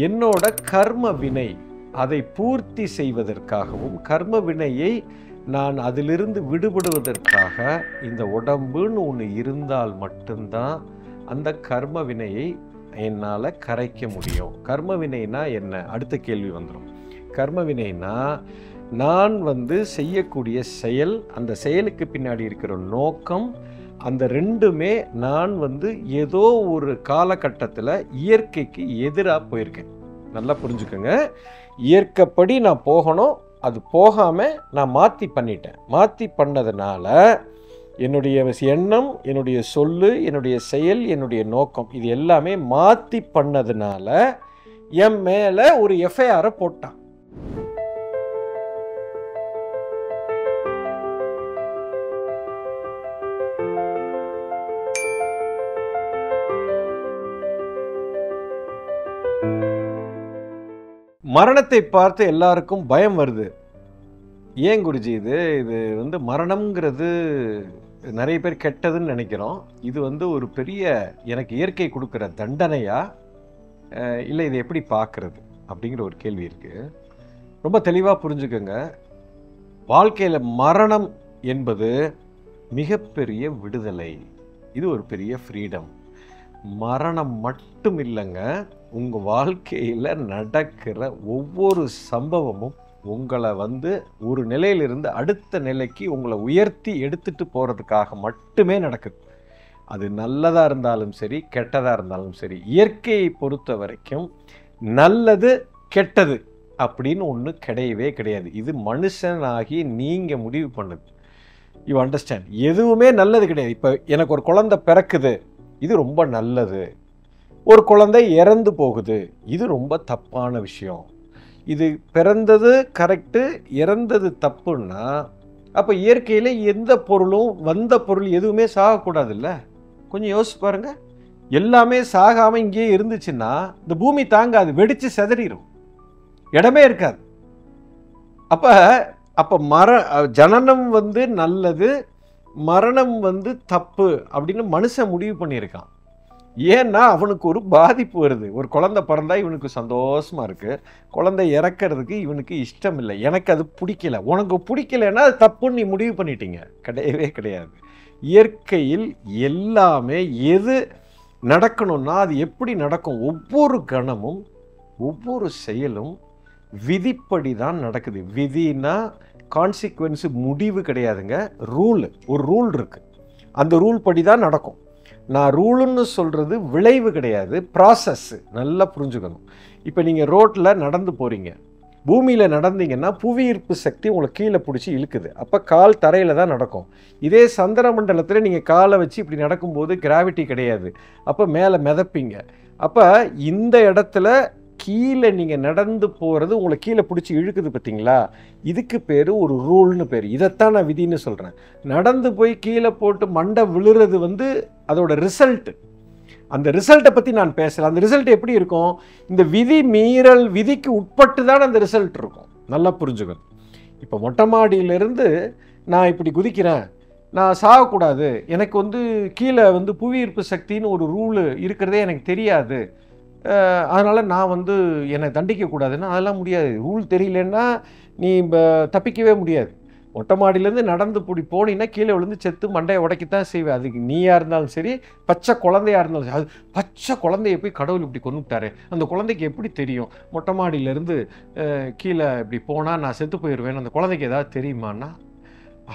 என்னோட கர்ம வினை அதை பூர்த்தி செய்வதற்காகவும் கர்ம வினையை நான் அதிலிருந்து விடுபடுவதற்காக இந்த உடம்புன்னு ஒன்று இருந்தால் மட்டும்தான் அந்த கர்ம வினையை என்னால் கரைக்க முடியும். கர்ம வினைனா என்ன? அடுத்த கேள்வி வந்துடும். கர்ம வினைனா நான் செய்யக்கூடிய செயல், அந்த செயலுக்கு பின்னாடி இருக்கிற நோக்கம், அந்த ரெண்டுமே நான் ஏதோ ஒரு காலகட்டத்தில் இயற்கைக்கு எதிராக போயிருக்கேன். நல்லா புரிஞ்சுக்கோங்க. இயற்கைப்படி நான் போகணும், அது போகாமல் நான் மாற்றி பண்ணிட்டேன். மாற்றி பண்ணதுனால என்னுடைய எண்ணம், என்னுடைய சொல்லு, என்னுடைய செயல், என்னுடைய நோக்கம் இது எல்லாமே மாற்றி பண்ணதுனால என் மேலே ஒரு எஃப்ஐஆரை போட்டான். மரணத்தை பார்த்து எல்லாருக்கும் பயம் வருது. ஏன் குருஜி இது மரணம்ங்கிறது நிறைய பேர் கெட்டதுன்னு நினைக்கிறோம். இது ஒரு பெரிய எனக்கு இயற்கை கொடுக்குற தண்டனையா இல்லை இதை எப்படி பார்க்கறது அப்படிங்கிற ஒரு கேள்வி இருக்குது. ரொம்ப தெளிவாக புரிஞ்சுக்கோங்க. வாழ்க்கையில் மரணம் என்பது மிகப்பெரிய விடுதலை. இது ஒரு பெரிய ஃப்ரீடம். மரணம் மட்டும் இல்லைங்க, உங்கள் வாழ்க்கையில் நடக்கிற ஒவ்வொரு சம்பவமும் உங்களை ஒரு நிலையிலிருந்து அடுத்த நிலைக்கு உங்களை உயர்த்தி எடுத்துட்டு போகிறதுக்காக மட்டுமே நடக்குது. அது நல்லதாக இருந்தாலும் சரி, கெட்டதாக இருந்தாலும் சரி. இயற்கையை பொறுத்த வரைக்கும் நல்லது கெட்டது அப்படின்னு ஒன்று கிடையவே கிடையாது. இது மனுஷனாகி நீங்கள் முடிவு பண்ணுது. You understand? எதுவுமே நல்லது கிடையாது. இப்போ எனக்கு ஒரு குழந்தை பிறக்குது, இது ரொம்ப நல்லது. ஒரு குழந்தை இறந்து போகுது, இது ரொம்ப தப்பான விஷயம். இது பிறந்தது கரெக்டு, இறந்தது தப்புன்னா அப்போ இயற்கையில் எந்த பொருளும் வந்த பொருள் எதுவுமே சாகக்கூடாதுல்ல? கொஞ்சம் யோசிச்சு பாருங்க. எல்லாமே சாகாமல் இங்கேயே இருந்துச்சுன்னா இந்த பூமி தாங்காது, வெடித்து செதறிடும், இடமே இருக்காது. அப்போ ஜனனம் நல்லது, மரணம் தப்பு அப்படின்னு மனுஷன் முடிவு பண்ணியிருக்கான். ஏன்னா அவனுக்கு ஒரு பாதிப்பு வருது. ஒரு குழந்தை பிறந்தா இவனுக்கு சந்தோஷமாக இருக்குது, குழந்தை இறக்கிறதுக்கு இவனுக்கு இஷ்டம் இல்லை. எனக்கு அது பிடிக்கல. உனக்கு பிடிக்கலைன்னா அது தப்புன்னு நீ முடிவு பண்ணிட்டீங்க. கிடையவே கிடையாது. இயற்கையில் எல்லாமே எது நடக்கணும்னா அது எப்படி நடக்கும்? ஒவ்வொரு கணமும் ஒவ்வொரு செயலும் விதிப்படி தான் நடக்குது. விதினா கான்சிக்வன்ஸு, முடிவு கிடையாதுங்க, ரூல். ஒரு ரூல் இருக்குது, அந்த ரூல் படி தான் நடக்கும். நான் ரூலுன்னு சொல்கிறது விளைவு கிடையாது, ப்ராசஸ்ஸு. நல்லா புரிஞ்சுக்கணும். இப்போ நீங்கள் ரோட்டில் நடந்து போகிறீங்க, பூமியில் நடந்தீங்கன்னா புவியீர்ப்பு சக்தி உங்களை கீழே பிடிச்சி இழுக்குது. அப்போ கால் தரையில் தான் நடக்கும். இதே சந்திர மண்டலத்தில் நீங்கள் காலை வச்சு இப்படி நடக்கும்போது கிராவிட்டி கிடையாது, அப்போ மேலே மிதப்பீங்க. அப்போ இந்த இடத்துல கீழே நீங்கள் நடந்து போகிறது உங்களை கீழே பிடிச்சி இழுக்குது பார்த்தீங்களா? இதுக்கு பேர் ஒரு ரூல்னு பேர். இதைத்தான் நான் விதின்னு சொல்கிறேன். நடந்து போய் கீழே போட்டு மண்டை விழுறது அதோட ரிசல்ட்டு. அந்த ரிசல்ட்டை பற்றி நான் பேசலை. அந்த ரிசல்ட் எப்படி இருக்கும்? இந்த விதி மீறல், விதிக்கு உட்பட்டு தான் அந்த ரிசல்ட் இருக்கும். நல்லா புரிஞ்சுக்கணும். இப்போ மொட்டை மாடியிலேருந்து நான் இப்படி குதிக்கிறேன், நான் சாகக்கூடாது, எனக்கு கீழே புவியீர்ப்பு சக்தின்னு ஒரு ரூலு இருக்கிறதே எனக்கு தெரியாது, அதனால் நான் என்னை தண்டிக்கக்கூடாதுன்னா அதெல்லாம் முடியாது. ரூல் தெரியலன்னா நீ தப்பிக்கவே முடியாது. மொட்டை மாடியிலேருந்து நடந்து போனீங்கன்னா கீழே விழுந்து செத்து மண்டையை உடைக்கத்தான் செய்வேன். அதுக்கு நீயாக இருந்தாலும் சரி, பச்சை குழந்தையாக இருந்தாலும் சரி. அது பச்சை குழந்தைய போய் கடவுள் இப்படி கொண்டுட்டாரு, அந்த குழந்தைக்கு எப்படி தெரியும் மொட்டை மாடியிலேருந்து கீழே இப்படி போனால் நான் செத்து போயிடுவேன், அந்த குழந்தைக்கு ஏதாவது தெரியுமான்னா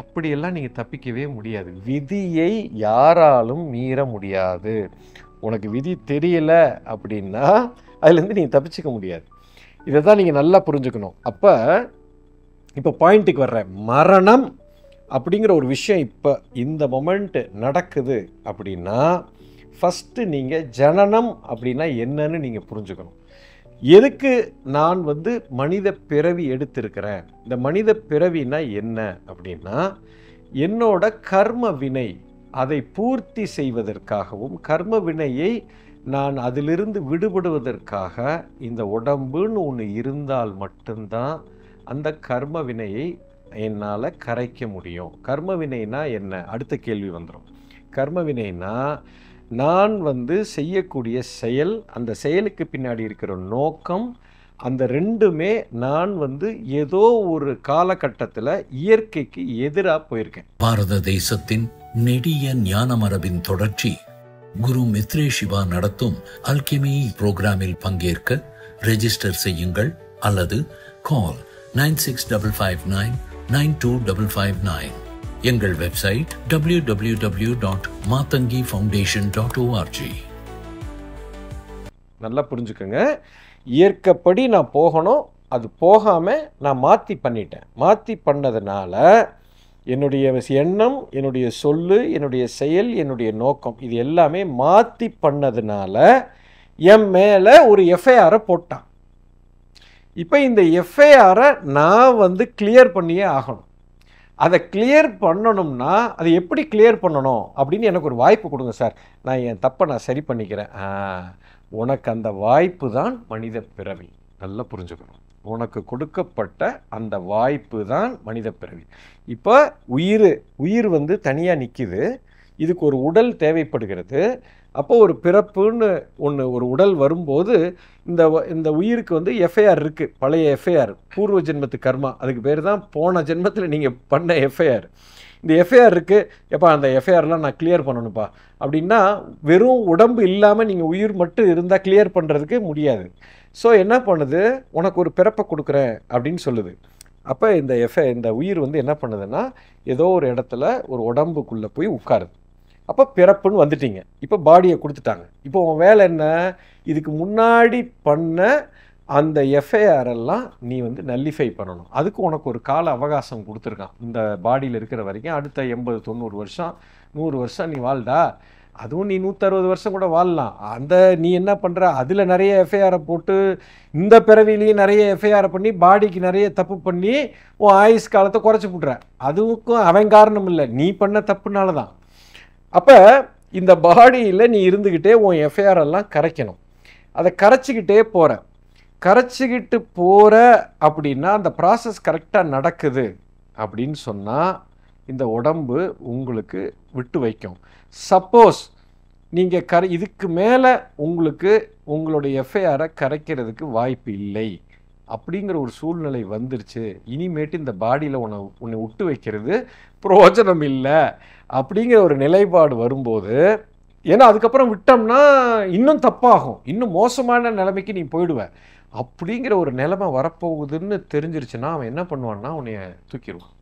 அப்படியெல்லாம் நீங்கள் தப்பிக்கவே முடியாது. விதியை யாராலும் மீற முடியாது. உனக்கு விதி தெரியல அப்படின்னா அதுலேருந்து நீங்கள் தப்பிச்சிக்க முடியாது. இதை தான் நீங்கள் நல்லா புரிஞ்சுக்கணும். இப்போ பாயிண்ட்டுக்கு வர்றேன். மரணம் அப்படிங்கிற ஒரு விஷயம் இப்போ இந்த மொமெண்ட்டு நடக்குது அப்படின்னா ஃபஸ்ட்டு நீங்கள் ஜனனம் அப்படின்னா என்னன்னு நீங்கள் புரிஞ்சுக்கணும். எதுக்கு நான் மனித பிறவி எடுத்திருக்கிறேன்? இந்த மனித பிறவினா என்ன அப்படின்னா என்னோட கர்ம வினை அதை பூர்த்தி செய்வதற்காகவும் கர்ம வினையை நான் அதிலிருந்து விடுபடுவதற்காக இந்த உடம்புன்னு ஒன்று இருந்தால் மட்டும்தான் அந்த கர்ம வினையை என்னால் கரைக்க முடியும். கர்ம வினைனா என்ன? அடுத்த கேள்வி வந்துடும். கர்ம வினைனா நான் வந்து செய்யக்கூடிய செயல், அந்த செயலுக்கு பின்னாடி இருக்கிற நோக்கம், அந்த ரெண்டுமே நான் வந்து ஏதோ ஒரு காலகட்டத்தில் இயற்கைக்கு எதிராக போயிருக்கேன். பாரத தேசத்தின் நெடிய ஞான மரபின் தொடர்ச்சி குரு மித்ரே சிவா நடத்தும் அல்கெமி புரோகிராமில் பங்கேற்க ரெஜிஸ்டர் செய்யுங்கள் அல்லது கால் 9655992559. எங்கள் வெப்சைட் www.matangifoundation.org. நல்லா புரிஞ்சுக்கோங்க. இயற்கைப்படி நான் போகணும், அது போகாமல் நான் மாற்றி பண்ணிட்டேன். மாற்றி பண்ணதுனால என்னுடைய எண்ணம், என்னுடைய சொல்லு, என்னுடைய செயல், என்னுடைய நோக்கம் இது எல்லாமே மாற்றி பண்ணதுனால என் மேலே ஒரு எஃப்ஐஆரை போட்டான். இப்போ இந்த எஃப்ஐஆரை நான் வந்து கிளியர் பண்ணியே ஆகணும். அதை கிளியர் பண்ணணும்னா அது எப்படி கிளியர் பண்ணணும் அப்படின்னு எனக்கு ஒரு வாய்ப்பு கொடுங்க சார், நான் என் தப்பை நான் சரி பண்ணிக்கிறேன். உனக்கு அந்த வாய்ப்பு தான் மனித பிறவி. நல்லா புரிஞ்சுக்கணும். உனக்கு கொடுக்கப்பட்ட அந்த வாய்ப்பு தான் மனித பிறவி. இப்போ உயிர் வந்து தனியாக நிற்கிது, இதுக்கு ஒரு உடல் தேவைப்படுகிறது. அப்போ ஒரு பிறப்புன்னு ஒரு உடல் வரும்போது இந்த உயிருக்கு வந்து எஃப்ஐஆர் இருக்குது, பழைய எஃப்ஐஆர், பூர்வ ஜென்மத்து கர்மா. அதுக்கு பேர் தான் போன ஜென்மத்தில் நீங்கள் பண்ண எஃப்ஐஆர். இந்த எஃப்ஐஆர் இருக்குது, எப்பா அந்த எஃப்ஐஆர்லாம் நான் கிளியர் பண்ணணும்ப்பா அப்படின்னா வெறும் உடம்பு இல்லாமல் நீங்கள் உயிர் மட்டும் இருந்தால் கிளியர் பண்ணுறதுக்கு முடியாது. ஸோ என்ன பண்ணுது, உனக்கு ஒரு பிறப்பை கொடுக்குறேன் அப்படின்னு சொல்லுது. அப்போ இந்த உயிர் வந்து என்ன பண்ணுதுன்னா ஏதோ ஒரு இடத்துல ஒரு உடம்புக்குள்ளே போய் உட்காருது. அப்போ பிறப்புன்னு வந்துட்டீங்க, இப்போ பாடியை கொடுத்துட்டாங்க. இப்போ உன் வேலை என்ன, இதுக்கு முன்னாடி பண்ண அந்த எஃப்ஐஆரெல்லாம் நீ வந்து நல்லிஃபை பண்ணணும். அதுக்கு உனக்கு ஒரு கால அவகாசம் கொடுத்துருக்கான். இந்த பாடியில் இருக்கிற வரைக்கும் அடுத்த 80-90 வருஷம் 100 வருஷம் நீ வாழ்டா. அதுவும் நீ 160 வருஷம் கூட வாழலாம். நீ என்ன பண்ணுற, அதில் நிறைய எஃப்ஐஆரை போட்டு இந்த பிறவிலையும் நிறைய எஃப்ஐஆரை பண்ணி பாடிக்கு நிறைய தப்பு பண்ணி உன் ஆயுஸ் காலத்தை குறைச்சி போட்டுற. அதுக்கும் அவன் காரணம் இல்லை, நீ பண்ண தப்புனால தான். அப்போ இந்த பாடியில் நீ இருந்துக்கிட்டே உன் எஃப்ஐஆர் எல்லாம் கரைக்கணும். அதை கரைச்சிக்கிட்டே போகிற அப்படின்னா அந்த ப்ராசஸ் கரெக்டாக நடக்குது அப்படின்னு சொன்னால் இந்த உடம்பு உங்களுக்கு விட்டு வைக்கும். சப்போஸ் நீங்கள் இதுக்கு மேலே உங்களுடைய எஃப்ஐஆரை கரைக்கிறதுக்கு வாய்ப்பு இல்லை அப்படிங்கிற ஒரு சூழ்நிலை வந்துருச்சு, இனிமேட்டு இந்த பாடியில் உன்னை விட்டு வைக்கிறது பிரயோஜனம் இல்லை அப்படிங்கிற ஒரு நிலைப்பாடு வரும்போது, ஏன்னா அதுக்கப்புறம் விட்டோம்னா இன்னும் தப்பாகும், இன்னும் மோசமான நிலைமைக்கு நீ போயிடுவ அப்படிங்கிற ஒரு நிலைமை வரப்போகுதுன்னு தெரிஞ்சிருச்சுன்னா அவன் என்ன பண்ணுவான்னா உன்னைய தூக்கிடுவான்.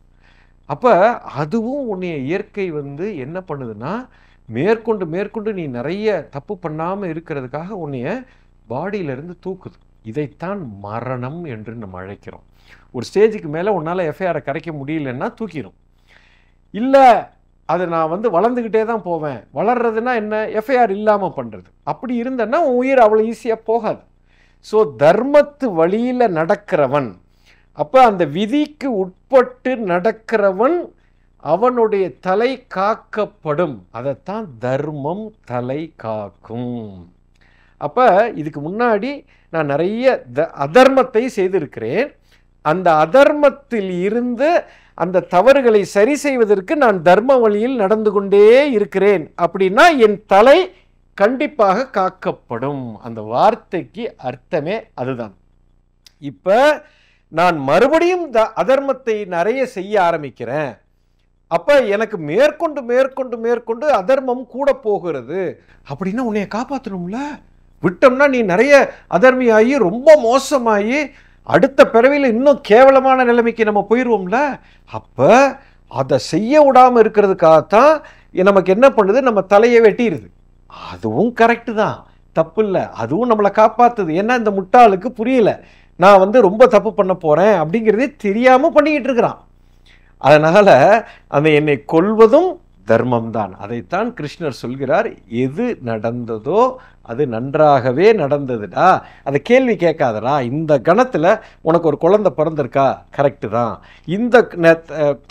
அப்போ அதுவும் உன்னைய இயற்கை வந்து என்ன பண்ணுதுன்னா மேற்கொண்டு நீ நிறைய தப்பு பண்ணாமல் இருக்கிறதுக்காக உன்னைய பாடியிலேருந்து தூக்குது. இதைத்தான் மரணம் என்று நம்ம அழைக்கிறோம். ஒரு ஸ்டேஜுக்கு மேலே உன்னால் எஃப்ஐஆரை கரைக்க முடியலன்னா தூக்கிடும். இல்லை அது நான் வந்து வளர்ந்துக்கிட்டே தான் போவேன், வளர்றதுன்னா என்ன, எஃப்ஐஆர் இல்லாமல் பண்ணுறது. அப்படி இருந்தேன்னா உன் உயிர் அவ்வளோ ஈஸியாக போகாது. ஸோ தர்மத்து வழியில் நடக்கிறவன், அப்போ அந்த விதிக்கு உட்பட்டு நடக்கிறவன் அவனுடைய தலை காக்கப்படும். அதைத்தான் தர்மம் தலை காக்கும். அப்போ இதுக்கு முன்னாடி நான் நிறைய அதர்மத்தை செய்திருக்கிறேன். அந்த அதர்மத்தில் இருந்து அந்த தவறுகளை சரி செய்வதற்கு நான் தர்ம வழியில் நடந்து கொண்டே இருக்கிறேன் அப்படின்னா என் தலை கண்டிப்பாக காக்கப்படும். அந்த வார்த்தைக்கு அர்த்தமே அதுதான். இப்போ நான் மறுபடியும் அதர்மத்தை நிறைய செய்ய ஆரம்பிக்கிறேன். அப்போ எனக்கு மேற்கொண்டு அதர்மம் கூட போகிறது அப்படின்னா உன்னைய காப்பாற்றணும்ல. விட்டோம்னா நீ நிறைய அதர்மியாகி ரொம்ப மோசமாகி அடுத்த பிறவியில் இன்னும் கேவலமான நிலைமைக்கு நம்ம போயிடுவோம்ல. அப்போ அதை செய்ய விடாமல் இருக்கிறதுக்காகத்தான் நமக்கு என்ன பண்ணுது, நம்ம தலையை வெட்டிடுது. அதுவும் கரெக்டு தான், தப்பு இல்லை, அதுவும் நம்மளை காப்பாற்றுது. ஏன்னா இந்த முட்டாளுக்கு புரியல, நான் வந்து ரொம்ப தப்பு பண்ண போகிறேன் அப்படிங்கிறதே தெரியாமல் பண்ணிக்கிட்டு இருக்கிறான். அதனால் அந்த என்னை கொல்வதும் தர்மம்தான். அதைத்தான் கிருஷ்ணர் சொல்கிறார், எது நடந்ததோ அது நன்றாகவே நடந்ததுடா, அதை கேள்வி கேட்காதடா. இந்த கணத்தில் உனக்கு ஒரு குழந்தை பிறந்திருக்கா, கரெக்டு தான். இந்த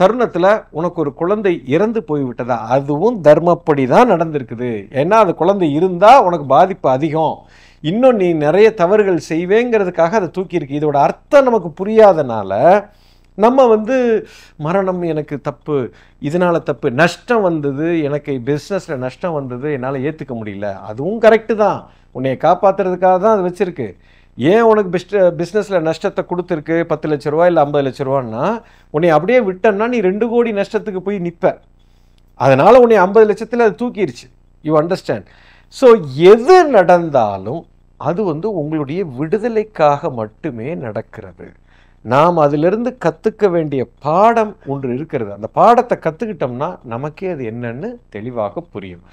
தருணத்தில் உனக்கு ஒரு குழந்தை இறந்து போய்விட்டதா, அதுவும் தர்மப்படி தான் நடந்திருக்குது. ஏன்னா அது குழந்தை இருந்தால் உனக்கு பாதிப்பு அதிகம், இன்னும் நீ நிறைய தவறுகள் செய்வேங்கிறதுக்காக அதை தூக்கியிருக்கு. இதோட அர்த்தம் நமக்கு புரியாதனால நம்ம வந்து மரணம் எனக்கு தப்பு, இதனால் தப்பு, நஷ்டம் வந்தது, எனக்கு பிஸ்னஸில் நஷ்டம் வந்தது, என்னால் ஏற்றுக்க முடியல, அதுவும் கரெக்டு தான், உன்னைய காப்பாற்றுறதுக்காக தான் அது வச்சுருக்கு. ஏன் உனக்கு பிஸ்னஸில் நஷ்டத்தை கொடுத்துருக்கு 10 லட்ச ரூபா இல்லை 50 லட்ச ரூபான்னா, உன்னை அப்படியே விட்டன்னா நீ 2 கோடி நஷ்டத்துக்கு போய் நிற்ப. அதனால் உன்னை 50 லட்சத்தில் அது தூக்கிடுச்சு. You understand? ஸோ எது நடந்தாலும் அது வந்து உங்களுடைய விடுதலைக்காக மட்டுமே நடக்கிறது. நாம் அதிலிருந்து கற்றுக்க வேண்டிய பாடம் ஒன்று இருக்கிறது. அந்த பாடத்தை கற்றுக்கிட்டோம்னா நமக்கே அது என்னன்னு தெளிவாக புரியும்.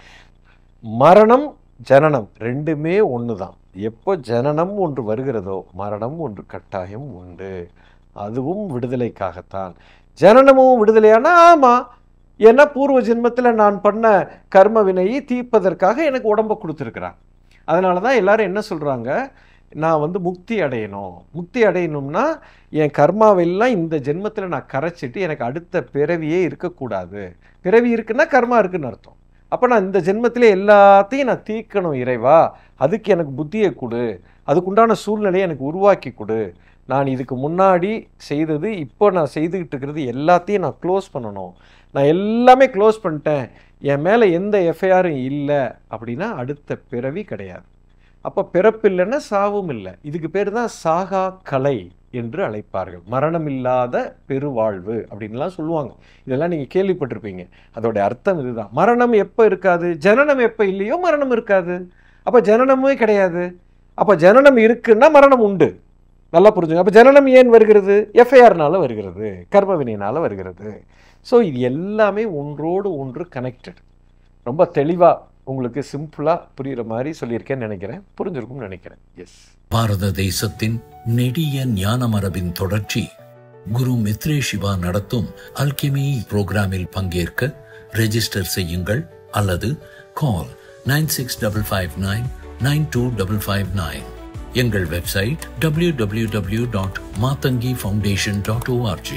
மரணம் ஜனனம் ரெண்டுமே ஒன்று தான். எப்போ ஜனனம் ஒன்று வருகிறதோ மரணம் ஒன்று கட்டாயம் உண்டு. அதுவும் விடுதலைக்காகத்தான். ஜனனமும் விடுதலையான ஆமாம், ஏன்னா பூர்வ ஜென்மத்தில் நான் பண்ண கர்ம வினையை தீர்ப்பதற்காக எனக்கு உடம்பை கொடுத்துருக்குறான். அதனால தான் எல்லாரும் என்ன சொல்கிறாங்க, நான் வந்து முக்தி அடையணும். முக்தி அடையணும்னா என் கர்மாவெல்லாம் இந்த ஜென்மத்தில் நான் கரைச்சிட்டு எனக்கு அடுத்த பிறவியே இருக்கக்கூடாது. பிறவி இருக்குன்னா கர்மா இருக்குன்னு அர்த்தம். அப்போ நான் இந்த ஜென்மத்திலே எல்லாத்தையும் நான் தீர்க்கணும் இறைவா, அதுக்கு எனக்கு புத்தியை கொடு, அதுக்குண்டான சூழ்நிலையை எனக்கு உருவாக்கி கொடு. நான் இதுக்கு முன்னாடி செய்தது, இப்போ நான் செய்துக்கிட்டு இருக்கிறது எல்லாத்தையும் நான் க்ளோஸ் பண்ணணும். நான் எல்லாமே க்ளோஸ் பண்ணிட்டேன், என் மேலே எந்த எஃப்ஐஆரும் இல்லை அப்படின்னா அடுத்த பிறவி கிடையாது. அப்போ பிறப்பு இல்லைன்னா சாவும் இல்லை. இதுக்கு பேர் தான் சாகா கலை என்று அழைப்பார்கள். மரணம் இல்லாத பெருவாழ்வு அப்படின்லாம் சொல்லுவாங்க. இதெல்லாம் நீங்கள் கேள்விப்பட்டிருப்பீங்க. அதோட அர்த்தம் இதுதான். மரணம் எப்போ இருக்காது, ஜனனம் எப்போ இல்லையோ மரணம் இருக்காது. அப்போ ஜனனமே கிடையாது. அப்போ ஜனனம் இருக்குன்னா மரணம் உண்டு. நல்லா புரிஞ்சுங்க. அப்போ ஜனனம் ஏன் வருகிறது? எஃப்ஐஆர்னால வருகிறது, கர்மவினையினால் வருகிறது. ஸோ இது எல்லாமே ஒன்றோடு ஒன்று கனெக்டட். ரொம்ப தெளிவாக உங்களுக்கு சிம்பிளாக புரிகிற மாதிரி சொல்லியிருக்கேன்னு நினைக்கிறேன். புரிஞ்சிருக்கும்னு நினைக்கிறேன். எஸ். பாரத தேசத்தின் நெடிய ஞான மரபின் தொடர்ச்சி குரு மித்ரே சிவா நடத்தும் அல்கெமி புரோகிராமில் பங்கேற்க ரெஜிஸ்டர் செய்யுங்கள் அல்லது கால் 9655992559. எங்கள் வெப்சைட் www.matangifoundation.org.